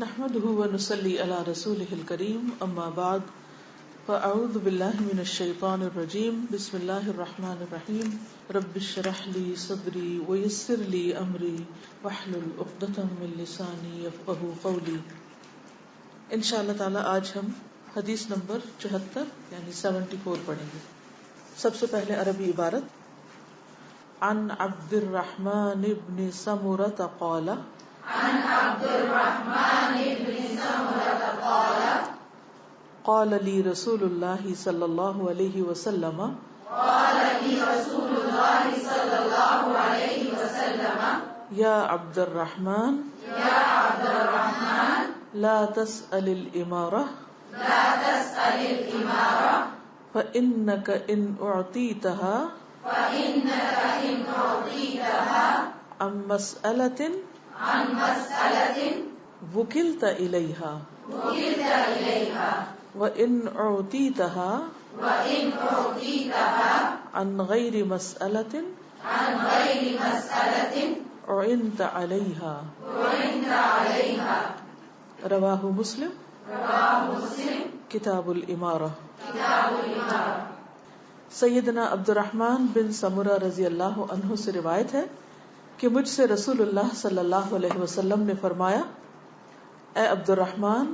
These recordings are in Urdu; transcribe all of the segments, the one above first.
نحمده ونصلي على رسوله الكريم اما بعد فاعوذ بالله من الشيطان الرجيم بسم الله الرحمن الرحيم رب اشرح لي صدري ويسر لي امري واحلل عقدة من لساني يفقهوا قولي. انشاءاللہ تعالی آج ہم حدیث نمبر 74 یعنی 74 پڑھیں گے. سب سے پہلے عربی عبارت. عن عبد الرحمن بن سمرة قال عن عبد الرحمن بن سمرة قال قال لي رسول الله صلى الله عليه وسلم قال لي رسول الله صلى الله عليه وسلم يا عبد الرحمن يا عبد الرحمن لا تسأل الإمارة لا تسأل الإمارة فإنك إن أعطيتها فإنك إن أعطيتها عن مسألة عن مسألة وكلت إليها وكلت إليها وإن أعطيتها وإن أعطيتها عن غير مسألة عن غير مسألة أعنت عليها أعنت عليها. رواه مسلم رواه مسلم کتاب الامارہ. کتاب الإمارة. سیدنا عبد الرحمن بن سمرہ رضی اللہ عنہ سے روایت ہے کہ مجھ سے رسول اللہ صلی اللہ علیہ وسلم نے فرمایا، اے عبد الرحمن،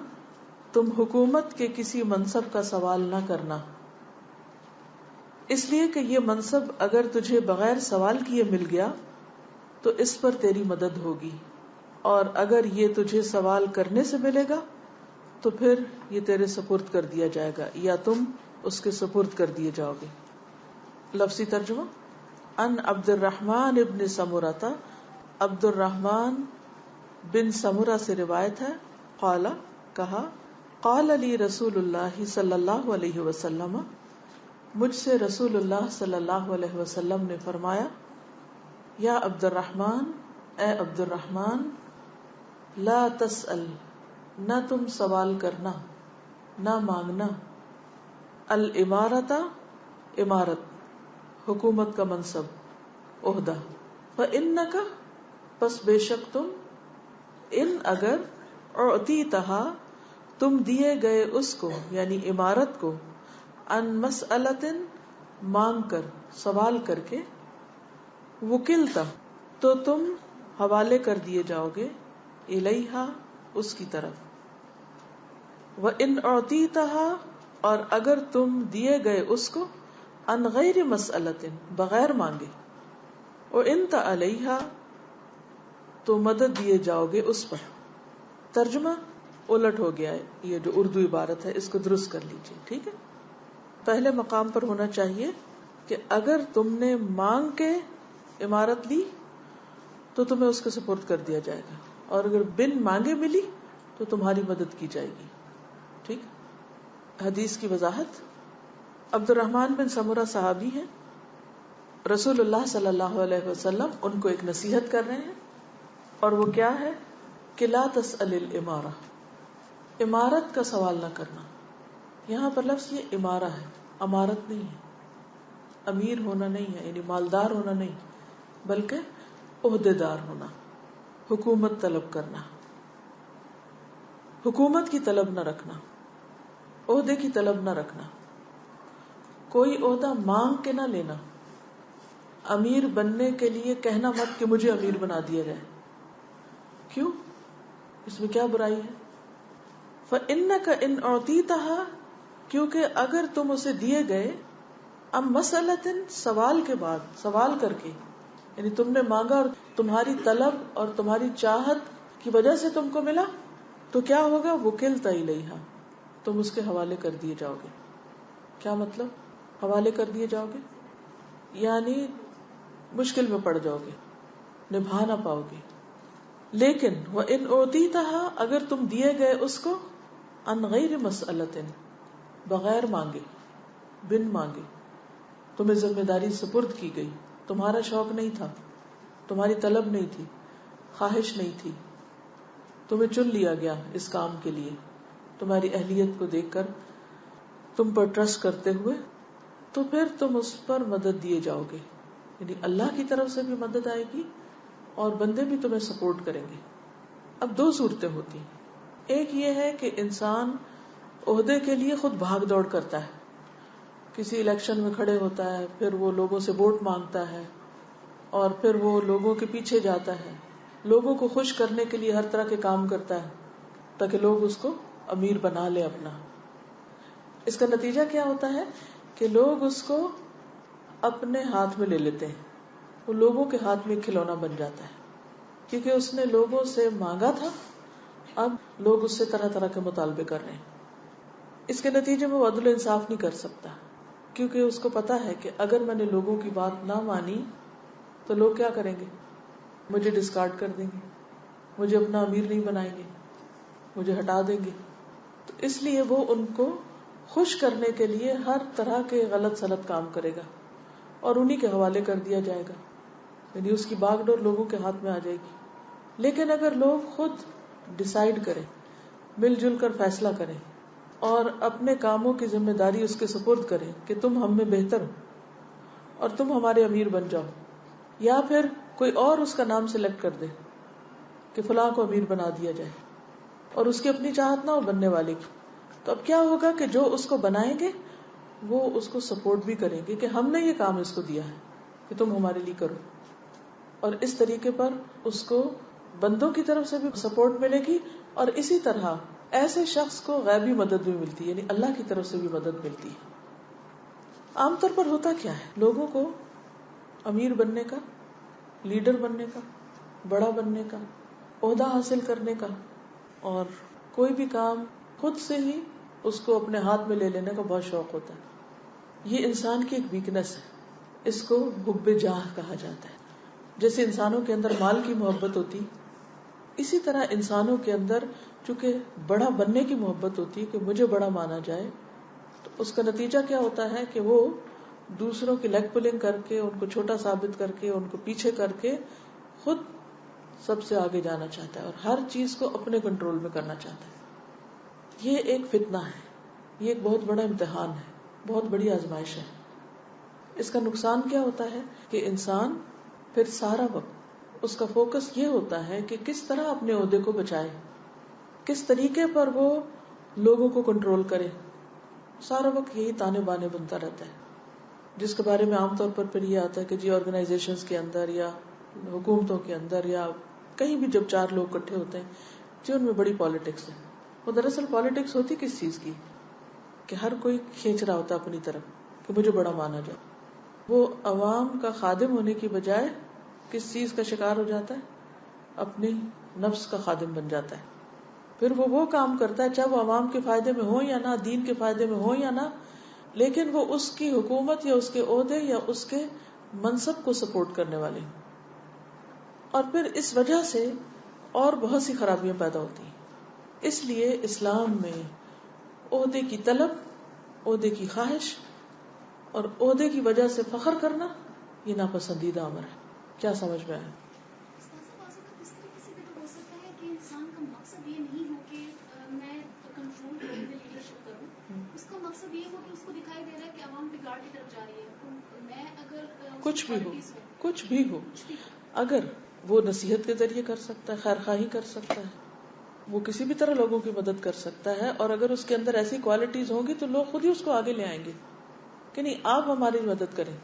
تم حکومت کے کسی منصب کا سوال نہ کرنا، اس لیے کہ یہ منصب اگر تجھے بغیر سوال کیے مل گیا تو اس پر تیری مدد ہوگی، اور اگر یہ تجھے سوال کرنے سے ملے گا تو پھر یہ تیرے سپرد کر دیا جائے گا یا تم اس کے سپرد کر دیے جاؤ گے. لفظی ترجمہ. ان عبد الرحمن ابن سمرہ، عبد الرحمن بن سمرہ سے روایت ہے، قال کہا، قال لی رسول اللہ صلی اللہ علیہ وسلم، مجھ سے رسول اللہ صلی اللہ علیہ وسلم نے فرمایا، یا عبد الرحمن، اے عبد الرحمن، لا تسأل، نہ تم سوال کرنا، نہ مانگنا، الامارۃ، امارت، حکومت کا منصب، عہدہ، فإنک، پس بے شک تم، ان اگر، اعطیتہا، تم دیے گئے اس کو یعنی امارت کو، عن مسئلۃ، مانگ کر، سوال کر کے، وکلتا، تو تم حوالے کر دیے جاؤ گے، الیہا، اس کی طرف، وإن اعطیتہا، اور اگر تم دیے گئے اس کو، عن غیر مسئلۃ، بغیر مانگے، وإنت علیہا، تو مدد دیے جاؤ گے اس پر. ترجمہ الٹ ہو گیا ہے، یہ جو اردو عبارت ہے اس کو درست کر لیجیے، ٹھیک ہے. پہلے مقام پر ہونا چاہیے کہ اگر تم نے مانگ کے عمارت لی تو تمہیں اس کے سپرد کر دیا جائے گا، اور اگر بن مانگے ملی تو تمہاری مدد کی جائے گی. ٹھیک. حدیث کی وضاحت. عبد الرحمن بن سمرہ صحابی ہیں، رسول اللہ صلی اللہ علیہ وسلم ان کو ایک نصیحت کر رہے ہیں، اور وہ کیا ہے کہ لا تسأل الامارہ، امارت کا سوال نہ کرنا. یہاں پر لفظ یہ امارہ ہے، امارت نہیں ہے، امیر ہونا نہیں ہے، یعنی مالدار ہونا نہیں، بلکہ عہدے دار ہونا، حکومت طلب کرنا، حکومت کی طلب نہ رکھنا، عہدے کی طلب نہ رکھنا، کوئی عہدہ مانگ کے نہ لینا. امیر بننے کے لیے کہنا مت کہ مجھے امیر بنا دیا جائے. کیوں؟ اس میں کیا برائی ہے؟ فَإِنَّكَ إِنْ أُعْطِيتَهَا، کیونکہ اگر تم اسے دیے گئے، ام مسئلۃ، سوال کے بعد، سوال کر کے، یعنی تم نے مانگا اور تمہاری طلب اور تمہاری چاہت کی وجہ سے تم کو ملا، تو کیا ہوگا؟ وکلت الیہا، تم اس کے حوالے کر دیے جاؤ گے. کیا مطلب حوالے کر دیے جاؤ گے؟ یعنی مشکل میں پڑ جاؤ گے، نبھا نہ پاؤ گے. لیکن وَإِنْ أُعْطِيتَهَا، اگر تم دیے گئے اس کو، عن غیر مسئلۃ، بغیر مانگے، بن مانگے، تمہیں ذمہ داری سپرد کی گئی، تمہارا شوق نہیں تھا، تمہاری طلب نہیں تھی، خواہش نہیں تھی، تمہیں چن لیا گیا اس کام کے لیے، تمہاری اہلیت کو دیکھ کر، تم پر ٹرسٹ کرتے ہوئے، تو پھر تم اس پر مدد دیے جاؤ گے. یعنی اللہ کی طرف سے بھی مدد آئے گی اور بندے بھی تمہیں سپورٹ کریں گے. اب دو صورتیں ہوتی ہیں. ایک یہ ہے کہ انسان عہدے کے لیے خود بھاگ دوڑ کرتا ہے، کسی الیکشن میں کھڑے ہوتا ہے، پھر وہ لوگوں سے ووٹ مانگتا ہے، اور پھر وہ لوگوں کے پیچھے جاتا ہے، لوگوں کو خوش کرنے کے لیے ہر طرح کے کام کرتا ہے تاکہ لوگ اس کو امیر بنا لے اپنا. اس کا نتیجہ کیا ہوتا ہے کہ لوگ اس کو اپنے ہاتھ میں لے لیتے ہیں، وہ لوگوں کے ہاتھ میں کھلونا بن جاتا ہے، کیونکہ اس نے لوگوں سے مانگا تھا، اب لوگ اس سے طرح طرح کے مطالبے کر رہے ہیں. اس کے نتیجے میں وہ عدل و انصاف نہیں کر سکتا، کیونکہ اس کو پتا ہے کہ اگر میں نے لوگوں کی بات نہ مانی تو لوگ کیا کریں گے، مجھے ڈسکارڈ کر دیں گے، مجھے اپنا امیر نہیں بنائیں گے، مجھے ہٹا دیں گے. تو اس لیے وہ ان کو خوش کرنے کے لیے ہر طرح کے غلط سلط کام کرے گا اور انہی کے حوالے کر دیا جائے گا، یعنی اس کی باغ ڈور لوگوں کے ہاتھ میں آ جائے گی. لیکن اگر لوگ خود ڈیسائیڈ کریں، مل جل کر فیصلہ کریں اور اپنے کاموں کی ذمہ داری اس کے سپرد کریں کہ تم ہم میں بہتر ہو اور تم ہمارے امیر بن جاؤ، یا پھر کوئی اور اس کا نام سلیکٹ کر دے کہ فلاں کو امیر بنا دیا جائے اور اس کی اپنی چاہت نہ ہو بننے والے کی، تو اب کیا ہوگا کہ جو اس کو بنائیں گے وہ اس کو سپورٹ بھی کریں گے کہ ہم نے یہ کام اس کو دیا ہے کہ تم ہمارے لیے کرو. اور اس طریقے پر اس کو بندوں کی طرف سے بھی سپورٹ ملے گی، اور اسی طرح ایسے شخص کو غیبی مدد بھی ملتی ہے، یعنی اللہ کی طرف سے بھی مدد ملتی ہے. عام طور پر ہوتا کیا ہے، لوگوں کو امیر بننے کا، لیڈر بننے کا، بڑا بننے کا، عہدہ حاصل کرنے کا اور کوئی بھی کام خود سے ہی اس کو اپنے ہاتھ میں لے لینے کا بہت شوق ہوتا ہے. یہ انسان کی ایک ویکنس ہے، اس کو حب جاہ کہا جاتا ہے. جیسے انسانوں کے اندر مال کی محبت ہوتی، اسی طرح انسانوں کے اندر چونکہ بڑا بننے کی محبت ہوتی ہے کہ مجھے بڑا مانا جائے، تو اس کا نتیجہ کیا ہوتا ہے کہ وہ دوسروں کی لیگ پلنگ کر کے، ان کو چھوٹا ثابت کر کے، ان کو پیچھے کر کے خود سب سے آگے جانا چاہتا ہے اور ہر چیز کو اپنے کنٹرول میں کرنا چاہتا ہے. یہ ایک فتنہ ہے، یہ ایک بہت بڑا امتحان ہے، بہت بڑی آزمائش ہے. اس کا نقصان کیا ہوتا ہے کہ انسان پھر سارا وقت اس کا فوکس یہ ہوتا ہے کہ کس طرح اپنے عہدے کو بچائے، کس طریقے پر وہ لوگوں کو کنٹرول کرے. سارا وقت یہی تانے بانے بنتا رہتا ہے، جس کے بارے میں عام طور پر پھر یہ آتا ہے کہ جی آرگنائزیشنز کے اندر یا حکومتوں کے اندر یا کہیں بھی جب چار لوگ اکٹھے ہوتے ہیں جی ان میں بڑی پالیٹکس ہے. وہ دراصل پالیٹکس ہوتی کس چیز کی کہ ہر کوئی کھینچ رہا ہوتا اپنی طرف کہ مجھے بڑا مانا جائے. وہ عوام کا خادم ہونے کی بجائے کس چیز کا شکار ہو جاتا ہے، اپنی نفس کا خادم بن جاتا ہے. پھر وہ کام کرتا ہے چاہے وہ عوام کے فائدے میں ہو یا نہ، دین کے فائدے میں ہو یا نہ، لیکن وہ اس کی حکومت یا اس کے عہدے یا اس کے منصب کو سپورٹ کرنے والے ہیں. اور پھر اس وجہ سے اور بہت سی خرابیاں پیدا ہوتی ہیں. اس لیے اسلام میں عہدے کی طلب، عہدے کی خواہش اور عہدے کی وجہ سے فخر کرنا یہ ناپسندیدہ امر ہے. کیا سمجھ میں آیا؟ اس طریقے سے بھی تو ہو سکتا ہے کہ انسان کا مقصد یہ نہیں ہو کہ میں کنٹرول کروں، میں لیڈرشپ کروں. اس کا مقصد یہ ہو کہ اس کو دکھائی دے رہا ہے کہ عوام بگاڑ کی طرف جا رہی ہے، تو میں اگر کچھ بھی ہو اگر وہ نصیحت کے ذریعے کر سکتا ہے، خیر خواہی کر سکتا ہے، وہ کسی بھی طرح لوگوں کی مدد کر سکتا ہے، اور اگر اس کے اندر ایسی کوالٹیز ہوں گی تو لوگ خود ہی اس کو آگے لے آئیں گے کہ نہیں آپ ہماری مدد کریں،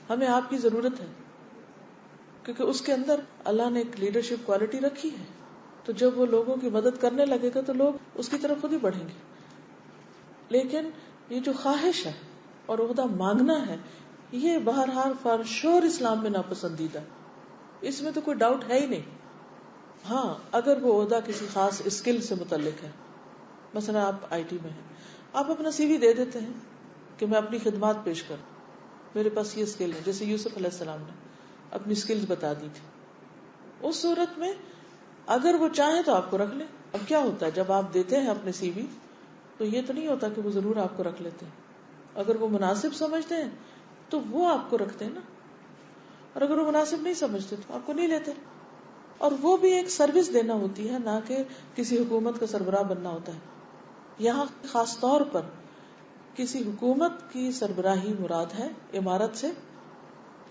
ہمیں آپ کی ضرورت ہے. کیونکہ اس کے اندر اللہ نے ایک لیڈرشپ کوالٹی رکھی ہے، تو جب وہ لوگوں کی مدد کرنے لگے گا تو لوگ اس کی طرف خود ہی بڑھیں گے. لیکن یہ جو خواہش ہے اور عہدہ مانگنا ہے، یہ بہرحال فار شور اسلام میں ناپسندیدہ، اس میں تو کوئی ڈاؤٹ ہے ہی نہیں. ہاں اگر وہ عہدہ کسی خاص اسکل سے متعلق ہے، مثلا آپ آئی ٹی میں ہیں، آپ اپنا سی وی دے دیتے ہیں کہ میں اپنی خدمات پیش کروں، میرے پاس یہ اسکل ہے، جیسے یوسف علیہ السلام نے اپنی اسکلز بتا دی تھی. اس صورت میں اگر وہ چاہیں تو آپ کو رکھ لیں. اب کیا ہوتا ہے جب آپ دیتے ہیں اپنے سی وی تو یہ تو نہیں ہوتا کہ وہ ضرور آپ کو رکھ لیتے ہیں. اگر وہ مناسب سمجھتے ہیں تو وہ آپ کو رکھتے ہیں نا، اور اگر وہ مناسب نہیں سمجھتے تو آپ کو نہیں لیتے. اور وہ بھی ایک سروس دینا ہوتی ہے، نہ کہ کسی حکومت کا سربراہ بننا ہوتا ہے. یہاں خاص طور پر کسی حکومت کی سربراہی مراد ہے امارت سے،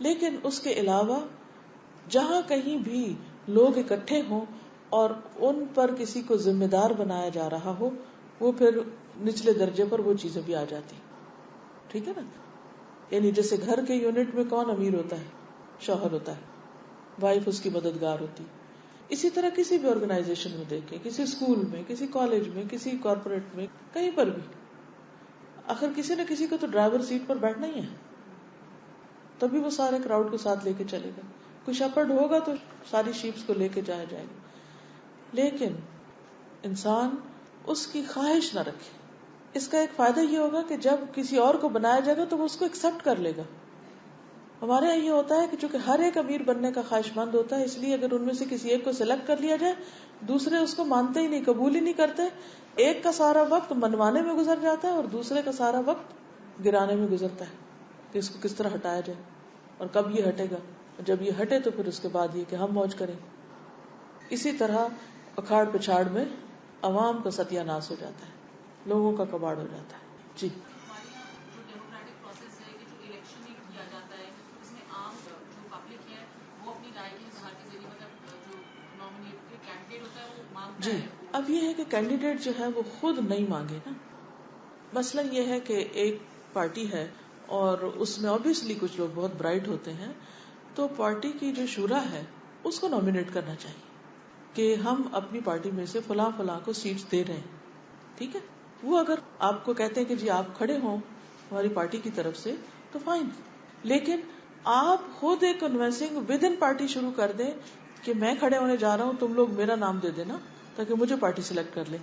لیکن اس کے علاوہ جہاں کہیں بھی لوگ اکٹھے ہوں اور ان پر کسی کو ذمہ دار بنایا جا رہا ہو، وہ پھر نچلے درجے پر وہ چیزیں بھی آ جاتی. ٹھیک ہے نا؟ یعنی جیسے گھر کے یونٹ میں کون امیر ہوتا ہے؟ شوہر ہوتا ہے، وائف اس کی مددگار ہوتی. اسی طرح کسی بھی آرگنائزیشن میں دیکھیں، کسی اسکول میں، کسی کالج میں، کسی کارپوریٹ میں، کہیں پر بھی آخر کسی نہ کسی کو تو ڈرائیور سیٹ پر بیٹھنا ہی ہے، تبھی وہ سارے کراؤڈ کو ساتھ لے کے چلے گا. کوئی شپرڈ ہوگا تو ساری شیپس کو لے کے جایا جائے گا. لیکن انسان اس کی خواہش نہ رکھے. اس کا ایک فائدہ یہ ہوگا کہ جب کسی اور کو بنایا جائے گا تو وہ اس کو ایکسپٹ کر لے گا. ہمارے یہاں یہ ہوتا ہے کہ چونکہ ہر ایک امیر بننے کا خواہش مند ہوتا ہے، اس لیے اگر ان میں سے کسی ایک کو سلیکٹ کر لیا جائے، دوسرے اس کو مانتے ہی نہیں، قبول ہی نہیں کرتے. ایک کا سارا وقت منوانے میں گزر جاتا ہے اور دوسرے کا سارا وقت گرانے میں گزرتا ہے کہ اس کو کس طرح ہٹایا جائے اور کب یہ ہٹے گا. جب یہ ہٹے تو پھر اس کے بعد یہ کہ ہم موج کریں. اسی طرح اکھاڑ پچھاڑ میں عوام کا ستیہ ناش ہو جاتا ہے، لوگوں کا کباڑ ہو جاتا ہے. جی ہمارے یہاں جو ڈیموکریٹک پروسیس ہے کہ جو الیکشن کیا جاتا ہے اس میں عام جو پبلک ہے وہ اپنی رائے کے اظہار کے ذریعے مطلب جو نامینیٹڈ کینڈیڈیٹ ہوتا ہے وہ مانگتا جی. ہے. اب یہ ہے کہ کینڈیڈیٹ جو ہے وہ خود نہیں مانگے نا. مثلا یہ ہے کہ ایک پارٹی ہے اور اس میں obviously کچھ لوگ بہت برائٹ ہوتے ہیں، تو پارٹی کی جو شورا ہے اس کو نامینیٹ کرنا چاہیے کہ ہم اپنی پارٹی میں سے فلاں فلاں کو سیٹس دے رہے ہیں. ٹھیک ہے، وہ اگر آپ کو کہتے ہیں کہ جی آپ کھڑے ہوں ہماری پارٹی کی طرف سے تو فائن. لیکن آپ خود ایک کنونسنگ ود ان پارٹی شروع کر دیں کہ میں کھڑے ہونے جا رہا ہوں، تم لوگ میرا نام دے دینا تاکہ مجھے پارٹی سلیکٹ کر لے.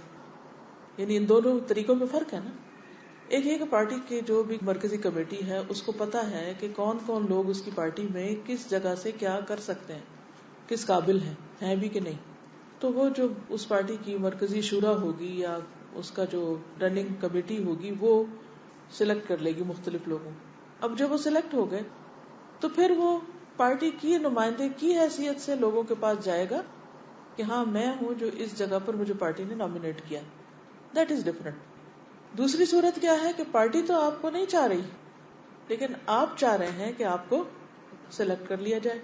یعنی ان دونوں طریقوں میں فرق ہے نا. ایک یہ کہ پارٹی کی جو بھی مرکزی کمیٹی ہے اس کو پتا ہے کہ کون کون لوگ اس کی پارٹی میں کس جگہ سے کیا کر سکتے ہیں، کس قابل ہیں بھی کہ نہیں. تو وہ جو اس پارٹی کی مرکزی شورا ہوگی یا اس کا جو رننگ کمیٹی ہوگی وہ سلیکٹ کر لے گی مختلف لوگوں. اب جب وہ سلیکٹ ہو گئے تو پھر وہ پارٹی کی نمائندے کی حیثیت سے لوگوں کے پاس جائے گا کہ ہاں میں ہوں جو اس جگہ پر مجھے پارٹی نے نامینیٹ کیا. That is different. دوسری صورت کیا ہے کہ پارٹی تو آپ کو نہیں چاہ رہی لیکن آپ چاہ رہے ہیں کہ آپ کو سلیکٹ کر لیا جائے.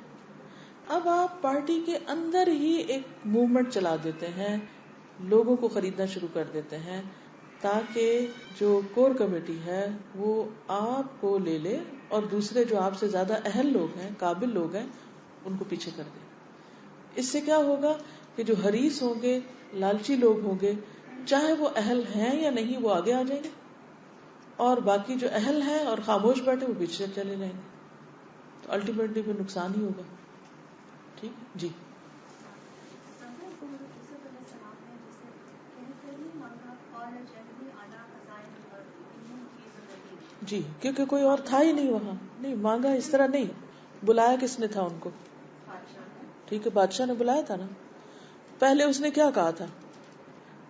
اب آپ پارٹی کے اندر ہی ایک موومنٹ چلا دیتے ہیں، لوگوں کو خریدنا شروع کر دیتے ہیں تاکہ جو کور کمیٹی ہے وہ آپ کو لے لے اور دوسرے جو آپ سے زیادہ اہل لوگ ہیں، قابل لوگ ہیں، ان کو پیچھے کر دے. اس سے کیا ہوگا کہ جو حریص ہوں گے، لالچی لوگ ہوں گے، چاہے وہ اہل ہیں یا نہیں، وہ آگے آ جائیں گے اور باقی جو اہل ہیں اور خاموش بیٹھے وہ پیچھے چلے جائیں گے. تو الٹیمیٹلی پھر نقصان ہی ہوگا. ٹھیک ہے جی. جی کیونکہ کوئی اور تھا ہی نہیں وہاں. نہیں مانگا اس طرح نہیں. بلایا کس نے تھا ان کو؟ ٹھیک ہے، بادشاہ نے بلایا تھا نا. پہلے اس نے کیا کہا تھا؟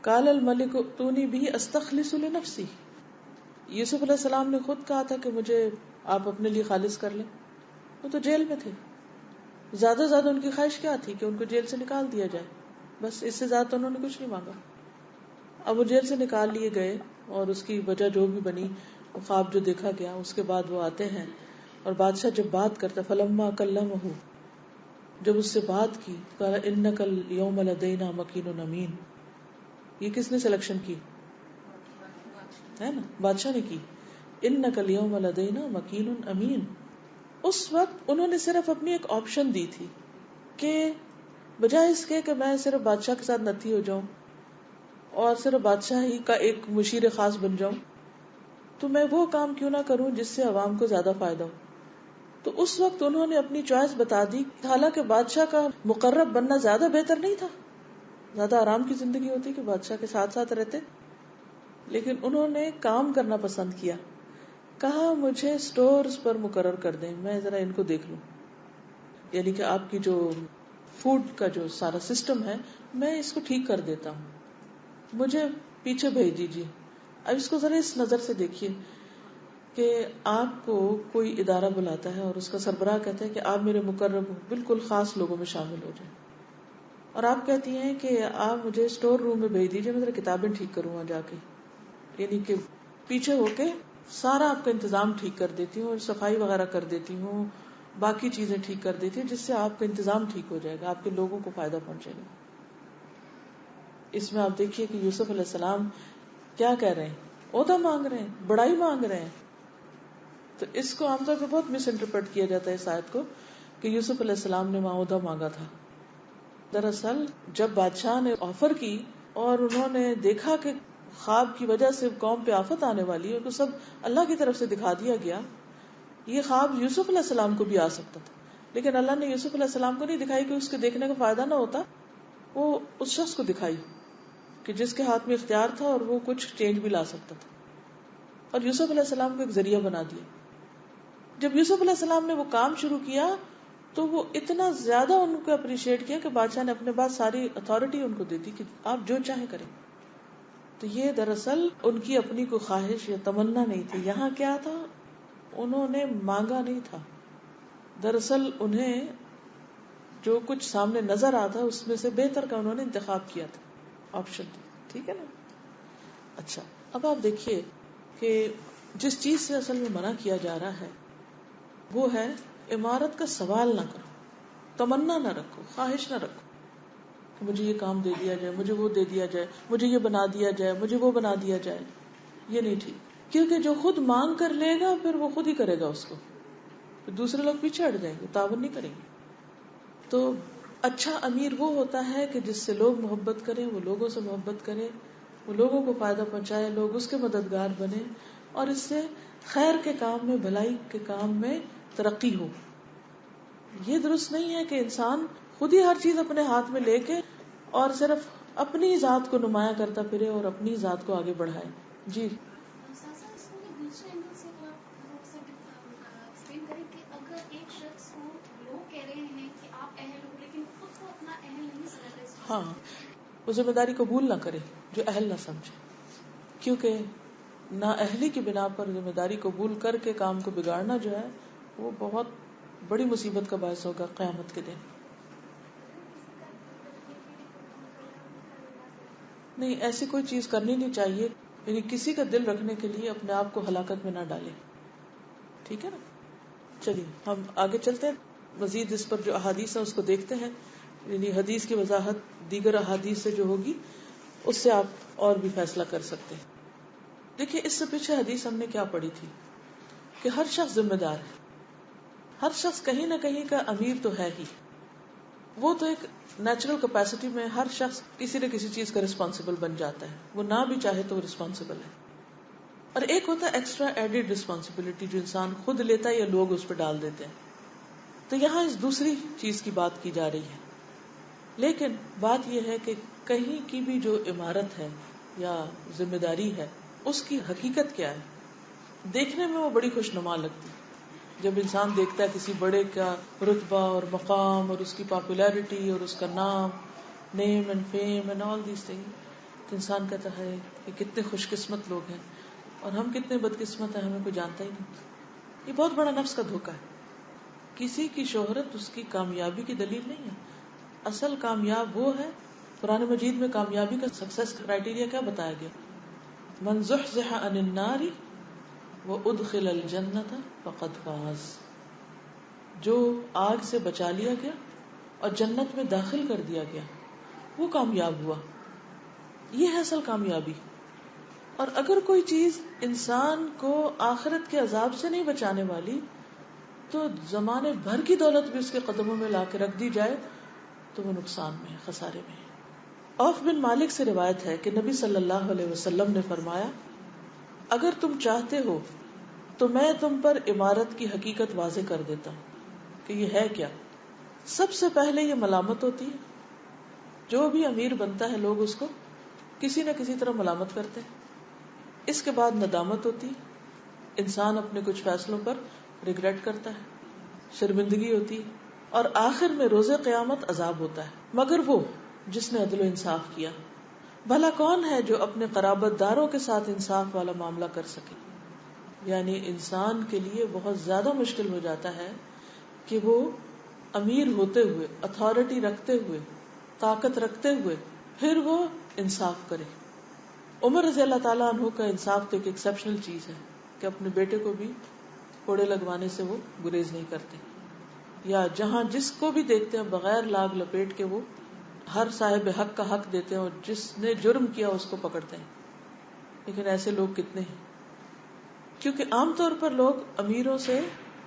قال الملک ائتونی بہ استخلص لنفسی. یوسف علیہ السلام نے خود کہا تھا کہ مجھے آپ اپنے لیے خالص کر لیں. وہ تو جیل میں تھے. زیادہ زیادہ ان کی خواہش کیا تھی کہ ان کو جیل سے نکال دیا جائے، بس اس سے زیادہ تو انہوں نے کچھ نہیں مانگا. اب وہ جیل سے نکال لیے گئے اور اس کی وجہ جو بھی بنی، وہ خواب جو دیکھا گیا، اس کے بعد وہ آتے ہیں اور بادشاہ جب بات کرتا فلما کلمہ، جب اس سے بات کی، قال انک اليوم لدینا مکین امین. یہ کس نے سلیکشن کی ہے نا؟ بادشاہ نے کی. انک اليوم لدینا مکین امین. اس وقت انہوں نے صرف اپنی ایک آپشن دی تھی کہ بجائے اس کے کہ میں صرف بادشاہ کے ساتھ نتھی ہو جاؤں اور صرف بادشاہ ہی کا ایک مشیر خاص بن جاؤں، تو میں وہ کام کیوں نہ کروں جس سے عوام کو زیادہ فائدہ ہو. تو اس وقت انہوں نے اپنی چوائس بتا دی. حالانکہ بادشاہ کا مقرب بننا زیادہ بہتر نہیں تھا، زیادہ آرام کی زندگی ہوتی کہ بادشاہ کے ساتھ ساتھ رہتے، لیکن انہوں نے کام کرنا پسند کیا. کہا مجھے سٹورز پر مقرر کر دیں، میں ذرا ان کو دیکھ لوں. یعنی کہ آپ کی جو فوڈ کا جو سارا سسٹم ہے میں اس کو ٹھیک کر دیتا ہوں، مجھے پیچھے بھیج دیجیے. اب اس کو ذرا اس نظر سے دیکھیے کہ آپ کو کوئی ادارہ بلاتا ہے اور اس کا سربراہ کہتا ہے کہ آپ میرے مقرب بالکل خاص لوگوں میں شامل ہو جائیں، اور آپ کہتی ہیں کہ آپ مجھے اسٹور روم میں بھیج دیجیے، میں ذرا کتابیں ٹھیک کروں وہاں جا کے. یعنی کہ پیچھے ہو کے سارا آپ کا انتظام ٹھیک کر دیتی ہوں اور صفائی وغیرہ کر دیتی ہوں، باقی چیزیں ٹھیک کر دیتی ہوں، جس سے آپ کا انتظام ٹھیک ہو جائے گا، آپ کے لوگوں کو فائدہ پہنچے گا. اس میں آپ دیکھیے کہ یوسف علیہ السلام کیا کہہ رہے ہیں، عہدہ مانگ رہے ہیں، بڑائی مانگ رہے ہیں. تو اس کو عام طور پہ بہت مس انٹرپریٹ کیا جاتا ہے اس آیت کو کہ یوسف علیہ السلام نے وہاں عہدہ مانگا تھا. دراصل جب بادشاہ نے آفر کی اور انہوں نے دیکھا کہ خواب کی وجہ سے قوم پہ آفت آنے والی ہے، تو سب اللہ کی طرف سے دکھا دیا گیا. یہ خواب یوسف علیہ السلام کو بھی آ سکتا تھا، لیکن اللہ نے یوسف علیہ السلام کو نہیں دکھائی کہ اس کے دیکھنے کا فائدہ نہ ہوتا. وہ اس شخص کو دکھائی کہ جس کے ہاتھ میں اختیار تھا اور وہ کچھ چینج بھی لا سکتا تھا، اور یوسف علیہ السلام کو ایک ذریعہ بنا دیا. جب یوسف علیہ السلام نے وہ کام شروع کیا تو وہ اتنا زیادہ ان کو اپریشیٹ کیا کہ بادشاہ نے اپنے بعد ساری اتھارٹی ان کو دے دی کہ آپ جو چاہیں کریں. تو یہ دراصل ان کی اپنی کوئی خواہش یا تمنا نہیں تھی. یہاں کیا تھا، انہوں نے مانگا نہیں تھا، دراصل انہیں جو کچھ سامنے نظر آتا اس میں سے بہتر کا انہوں نے انتخاب کیا تھا، آپشن تھی. ٹھیک ہے نا. اچھا، اب آپ دیکھیے کہ جس چیز سے اصل میں منع کیا جا رہا ہے وہ ہے عمارت کا سوال نہ کرو، تمنا نہ رکھو، خواہش نہ رکھو کہ مجھے یہ کام دے دیا جائے، مجھے وہ دے دیا جائے، مجھے یہ بنا دیا جائے، مجھے وہ بنا دیا جائے. یہ نہیں ٹھیک، کیونکہ جو خود مانگ کر لے گا پھر وہ خود ہی کرے گا اس کو، پھر دوسرے لوگ پیچھے ہٹ جائیں گے، تعاون نہیں کریں گے. تو اچھا امیر وہ ہوتا ہے کہ جس سے لوگ محبت کریں، وہ لوگوں سے محبت کرے، وہ لوگوں کو فائدہ پہنچائے، لوگ اس کے مددگار بنے اور اس سے خیر کے کام میں، بھلائی کے کام میں ترقی ہو. یہ درست نہیں ہے کہ انسان خود ہی ہر چیز اپنے ہاتھ میں لے کے اور صرف اپنی ذات کو نمایاں کرتا پھرے اور اپنی ذات کو آگے بڑھائے. جی ساسا، اس کو دوسرے اینگل سے ایکسپلین کریں کہ اگر ایک شخص کو لوگ کہہ رہے ہیں کہ آپ اہل ہو لیکن خود کو اپنا اہل نہیں سمجھتا اس چیز ہاں، وہ ذمہ داری قبول نہ کرے جو اہل نہ سمجھے، کیونکہ نااہلی کی بنا پر ذمہ داری قبول کر کے کام کو بگاڑنا جو ہے وہ بہت بڑی مصیبت کا باعث ہوگا قیامت کے دن. نہیں، ایسی کوئی چیز کرنی نہیں چاہیے، یعنی کسی کا دل رکھنے کے لیے اپنے آپ کو ہلاکت میں نہ ڈالے. ٹھیک ہے نا. چلیے ہم آگے چلتے ہیں، مزید اس پر جو احادیث ہیں اس کو دیکھتے ہیں. یعنی حدیث کی وضاحت دیگر احادیث سے جو ہوگی اس سے آپ اور بھی فیصلہ کر سکتے ہیں. دیکھیے اس سے پیچھے حدیث ہم نے کیا پڑھی تھی کہ ہر شخص ذمہ دار ہے، ہر شخص کہیں نہ کہیں کا امیر تو ہے ہی. وہ تو ایک نیچرل کیپیسٹی میں ہر شخص کسی نہ کسی چیز کا رسپانسبل بن جاتا ہے، وہ نہ بھی چاہے تو وہ رسپانسبل ہے. اور ایک ہوتا ہے ایکسٹرا ایڈیڈ رسپانسبلٹی جو انسان خود لیتا ہے یا لوگ اس پہ ڈال دیتے ہیں. تو یہاں اس دوسری چیز کی بات کی جا رہی ہے. لیکن بات یہ ہے کہ کہیں کی بھی جو عمارت ہے یا ذمہ داری ہے اس کی حقیقت کیا ہے. دیکھنے میں وہ بڑی خوشنما لگتی ہے جب انسان دیکھتا ہے کسی بڑے کا رتبہ اور مقام اور اس کی پاپولیرٹی اور اس کا نام، name and fame and all these thing, تو انسان کہتا ہے کہ کتنے خوش قسمت لوگ ہیں اور ہم کتنے بدقسمت ہیں، ہمیں کوئی جانتا ہی نہیں. یہ بہت بڑا نفس کا دھوکہ ہے. کسی کی شہرت اس کی کامیابی کی دلیل نہیں ہے. اصل کامیاب وہ ہے، قرآن مجید میں کامیابی کا سکسیس کرائٹیریا کیا بتایا گیا؟ من زحزح عن النار وادخل الجنۃ فقد فاز. جو آگ سے بچا لیا گیا اور جنت میں داخل کر دیا گیا وہ کامیاب ہوا. یہ ہے اصل کامیابی. اور اگر کوئی چیز انسان کو آخرت کے عذاب سے نہیں بچانے والی تو زمانے بھر کی دولت بھی اس کے قدموں میں لا کے رکھ دی جائے تو وہ نقصان میں ہے، خسارے میں ہے. عوف بن مالک سے روایت ہے کہ نبی صلی اللہ علیہ وسلم نے فرمایا، اگر تم چاہتے ہو تو میں تم پر عمارت کی حقیقت واضح کر دیتا ہوں کہ یہ ہے کیا. سب سے پہلے یہ ملامت ہوتی ہے. جو بھی امیر بنتا ہے لوگ اس کو کسی نہ کسی طرح ملامت کرتے ہیں. اس کے بعد ندامت ہوتی ہے، انسان اپنے کچھ فیصلوں پر ریگریٹ کرتا ہے، شرمندگی ہوتی ہے، اور آخر میں روز قیامت عذاب ہوتا ہے. مگر وہ جس نے عدل و انصاف کیا. بھلا کون ہے جو اپنے قرابت داروں کے ساتھ انصاف والا معاملہ کر سکے. یعنی انسان کے لیے بہت زیادہ مشکل ہو جاتا ہے کہ وہ امیر ہوتے ہوئے، اتھارٹی رکھتے ہوئے، طاقت رکھتے ہوئے پھر وہ انصاف کرے. عمر رضی اللہ تعالیٰ عنہ کا انصاف تو ایک ایکسیپشنل چیز ہے کہ اپنے بیٹے کو بھی کوڑے لگوانے سے وہ گریز نہیں کرتے، یا جہاں جس کو بھی دیکھتے ہیں بغیر لاگ لپیٹ کے وہ ہر صاحب حق کا حق دیتے ہیں اور جس نے جرم کیا اس کو پکڑتے ہیں. لیکن ایسے لوگ کتنے ہیں؟ کیونکہ عام طور پر لوگ امیروں سے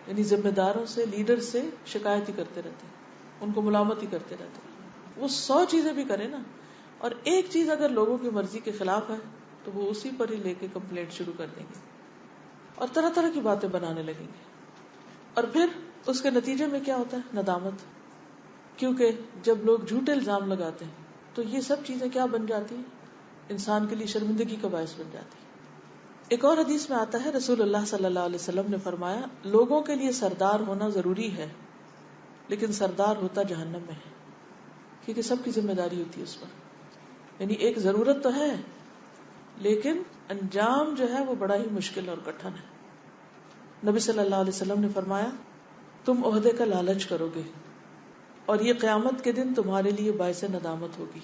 یعنی ذمہ داروں سے، لیڈر سے شکایت ہی کرتے رہتے ہیں، ان کو ملامت ہی کرتے رہتے ہیں. وہ 100 چیزیں بھی کرے نا، اور ایک چیز اگر لوگوں کی مرضی کے خلاف ہے تو وہ اسی پر ہی لے کے کمپلینٹ شروع کر دیں گے اور طرح طرح کی باتیں بنانے لگیں گے. اور پھر اس کے نتیجے میں کیا ہوتا ہے؟ ندامت. کیونکہ جب لوگ جھوٹے الزام لگاتے ہیں تو یہ سب چیزیں کیا بن جاتی ہیں؟ انسان کے لیے شرمندگی کا باعث بن جاتی ہے. ایک اور حدیث میں آتا ہے رسول اللہ صلی اللہ علیہ وسلم نے فرمایا لوگوں کے لیے سردار ہونا ضروری ہے لیکن سردار ہوتا جہنم میں ہے، کیونکہ سب کی ذمہ داری ہوتی ہے اس پر. یعنی ایک ضرورت تو ہے لیکن انجام جو ہے وہ بڑا ہی مشکل اور کٹھن ہے. نبی صلی اللہ علیہ وسلم نے فرمایا تم عہدے کا لالچ کرو گے اور یہ قیامت کے دن تمہارے لیے باعث ندامت ہوگی.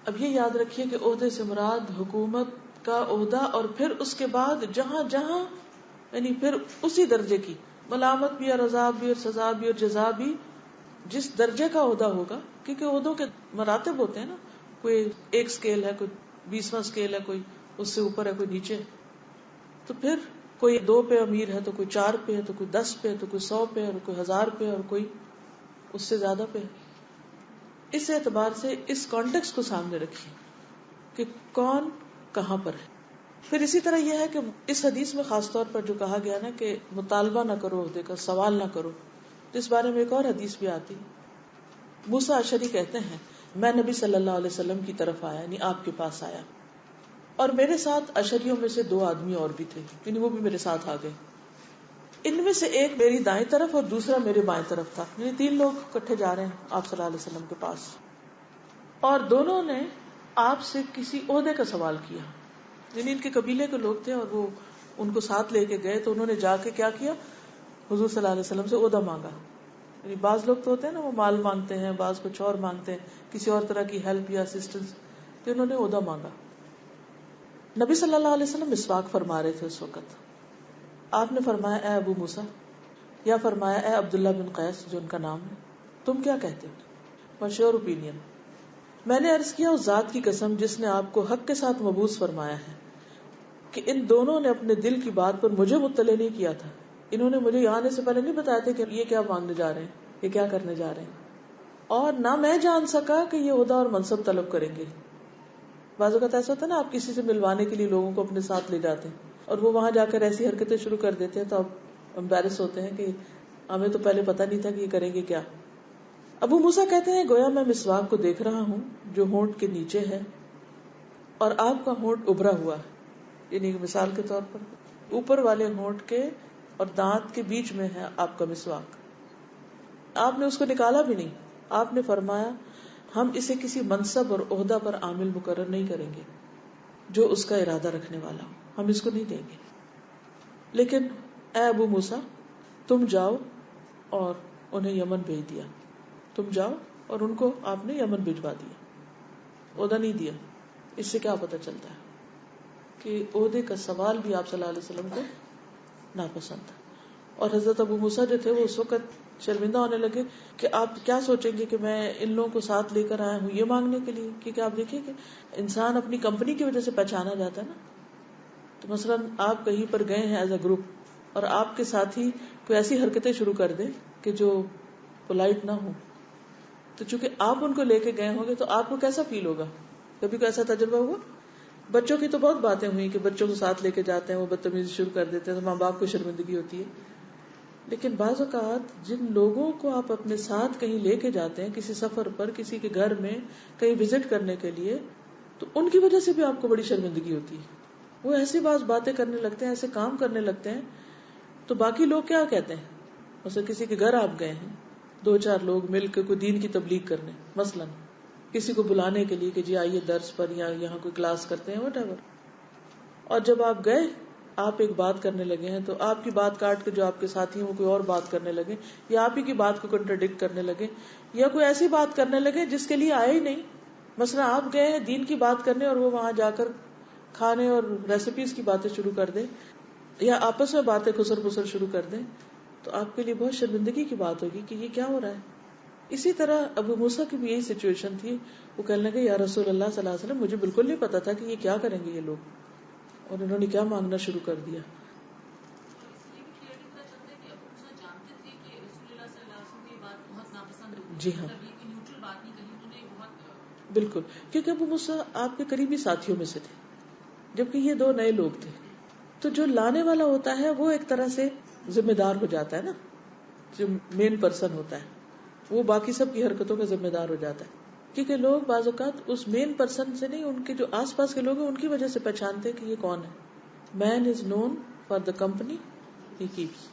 اب یہ یاد رکھیے کہ عہدے سے مراد حکومت کا عہدہ اور پھر اس کے بعد جہاں جہاں یعنی پھر اسی درجے کی ملامت بھی اور عذاب بھی اور سزا بھی اور جزا بھی جس درجے کا عہدہ ہوگا، کیونکہ عہدوں کے مراتب ہوتے ہیں نا، کوئی ایک سکیل ہے، کوئی 20واں سکیل ہے، کوئی اس سے اوپر ہے، کوئی نیچے. تو پھر کوئی 2 پہ امیر ہے تو کوئی 4 پہ ہے تو کوئی 10 پہ ہے تو کوئی 100 پہ ہے اور کوئی 1000 پہ اور کوئی اس سے زیادہ پہ. اس اعتبار سے اس کانٹیکسٹ کو سامنے رکھیے کہ کون کہاں پر ہے. پھر اسی طرح یہ ہے کہ اس حدیث میں خاص طور پر جو کہا گیا نا کہ مطالبہ نہ کرو عہدے کا، سوال نہ کرو، تو اس بارے میں ایک اور حدیث بھی آتی. موسیٰ اشعری کہتے ہیں میں نبی صلی اللہ علیہ وسلم کی طرف آیا، یعنی آپ کے پاس آیا، اور میرے ساتھ اشعریوں میں سے 2 آدمی اور بھی تھے، یعنی وہ بھی میرے ساتھ آ گئے. ان میں سے ایک میری دائیں طرف اور دوسرا میرے بائیں طرف تھا، یعنی 3 لوگ اکٹھے جا رہے ہیں آپ صلی اللہ علیہ وسلم کے پاس، اور دونوں نے آپ سے کسی عہدے کا سوال کیا. یعنی ان کے قبیلے کے لوگ تھے اور وہ ان کو ساتھ لے کے گئے، تو انہوں نے جا کے کیا کیا؟ حضور صلی اللہ علیہ وسلم سے عہدہ مانگا. یعنی بعض لوگ تو ہوتے ہیں نا وہ مال مانگتے ہیں، بعض کچھ اور مانگتے ہیں، کسی اور طرح کی ہیلپ یا اسسٹنس، تو انہوں نے عہدہ مانگا. نبی صلی اللہ علیہ وسلم مسواک فرما رہے تھے اس وقت. آپ نے فرمایا اے ابو موسیٰ، یا فرمایا اے عبداللہ بن قیس جو ان کا نام ہے، تم کیا کہتے ہو؟ What's your opinion? میں نے عرض کیا اس ذات کی قسم جس نے آپ کو حق کے ساتھ مبعوث فرمایا ہے کہ ان دونوں نے اپنے دل کی بات پر مجھے مطلع نہیں کیا تھا. انہوں نے مجھے یہاں آنے سے پہلے نہیں بتایا تھا کہ یہ کیا مانگنے جا رہے ہیں، یہ کیا کرنے جا رہے ہیں، اور نہ میں جان سکا کہ یہ عہدہ اور منصب طلب کریں گے. بعض اوقات ایسا ہوتا ہے نا آپ کسی سے ملوانے کے لیے لوگوں کو اپنے ساتھ لے جاتے ہیں اور وہ وہاں جا کر ایسی حرکتیں شروع کر دیتے ہیں تو آپ امبیرس ہوتے ہیں کہ ہمیں تو پہلے پتہ نہیں تھا کہ یہ کریں گے کیا. ابو موسیٰ کہتے ہیں گویا میں مسواک کو دیکھ رہا ہوں جو ہونٹ کے نیچے ہے اور آپ کا ہونٹ ابھرا ہوا ہے، یعنی مثال کے طور پر اوپر والے ہونٹ کے اور دانت کے بیچ میں ہے آپ کا مسواک. آپ نے اس کو نکالا بھی نہیں. آپ نے فرمایا ہم اسے کسی منصب اور عہدہ پر عامل مقرر نہیں کریں گے جو اس کا ارادہ رکھنے والا ہو، ہم اس کو نہیں دیں گے. لیکن اے ابو موسیٰ تم جاؤ، اور انہیں یمن بھیج دیا. تم جاؤ اور ان کو آپ نے یمن بھجوا دیا، عہدہ نہیں دیا. اس سے کیا پتہ چلتا ہے کہ عہدے کا سوال بھی آپ صلی اللہ علیہ وسلم کو ناپسند تھا. اور حضرت ابو موسیٰ جو تھے وہ اس وقت شرمندہ ہونے لگے کہ آپ کیا سوچیں گے کہ میں ان لوگوں کو ساتھ لے کر آیا ہوں یہ مانگنے کے لیے. کیونکہ آپ دیکھیں کہ انسان اپنی کمپنی کی وجہ سے پہچانا جاتا ہے نا. تو مثلاً آپ کہیں پر گئے ہیں ایز اے گروپ اور آپ کے ساتھی کوئی ایسی حرکتیں شروع کر دیں کہ جو پولائٹ نہ ہو، تو چونکہ آپ ان کو لے کے گئے ہوں گے تو آپ کو کیسا فیل ہوگا؟ کبھی کوئی ایسا تجربہ ہوا؟ بچوں کی تو بہت باتیں ہوئی کہ بچوں کو ساتھ لے کے جاتے ہیں وہ بدتمیزی شروع کر دیتے ہیں تو ماں باپ کو شرمندگی ہوتی ہے. لیکن بعض اوقات جن لوگوں کو آپ اپنے ساتھ کہیں لے کے جاتے ہیں کسی سفر پر، کسی کے گھر میں کہیں وزٹ کرنے کے لیے، تو ان کی وجہ سے بھی آپ کو بڑی شرمندگی ہوتی ہے. وہ ایسی بعض باتیں کرنے لگتے ہیں، ایسے کام کرنے لگتے ہیں، تو باقی لوگ کیا کہتے ہیں؟ مثلا کسی کے گھر آپ گئے ہیں 2-4 لوگ مل کے کوئی دین کی تبلیغ کرنے، مثلا کسی کو بلانے کے لیے کہ جی آئیے درس پر یا یہاں کوئی کلاس کرتے ہیں وٹ ایور، اور جب آپ گئے آپ ایک بات کرنے لگے ہیں تو آپ کی بات کاٹ کے جو آپ کے ساتھی ہیں وہ کوئی اور بات کرنے لگے، یا آپ ہی کی بات کو کنٹراڈکٹ کرنے لگے، یا کوئی ایسی بات کرنے لگے جس کے لیے آئے ہی نہیں. مثلا آپ گئے ہیں دین کی بات کرنے اور وہ وہاں جا کر کھانے اور ریسیپیز کی باتیں شروع کر دیں یا آپس میں باتیں خسر پسر شروع کر دیں، تو آپ کے لیے بہت شرمندگی کی بات ہوگی کہ یہ کیا ہو رہا ہے. اسی طرح ابو موسیٰ کی بھی یہی سچویشن تھی. وہ کہنے لگے یا رسول اللہ صلی اللہ علیہ وسلم مجھے بالکل نہیں پتا تھا کہ یہ کیا کریں گے یہ لوگ, اور انہوں نے کیا مانگنا شروع کر دیا. جی ہاں بالکل, کیونکہ ابو موسیٰ آپ کے قریبی ساتھیوں میں سے تھے, جبکہ یہ دو نئے لوگ تھے. تو جو لانے والا ہوتا ہے وہ ایک طرح سے ذمہ دار ہو جاتا ہے نا, جو مین پرسن ہوتا ہے وہ باقی سب کی حرکتوں کا ذمہ دار ہو جاتا ہے, کیونکہ لوگ بعض اوقات اس مین پرسن سے نہیں, ان کے جو آس پاس کے لوگ ہیں ان کی وجہ سے پہچانتے کہ یہ کون ہے. Man is known for the company he keeps.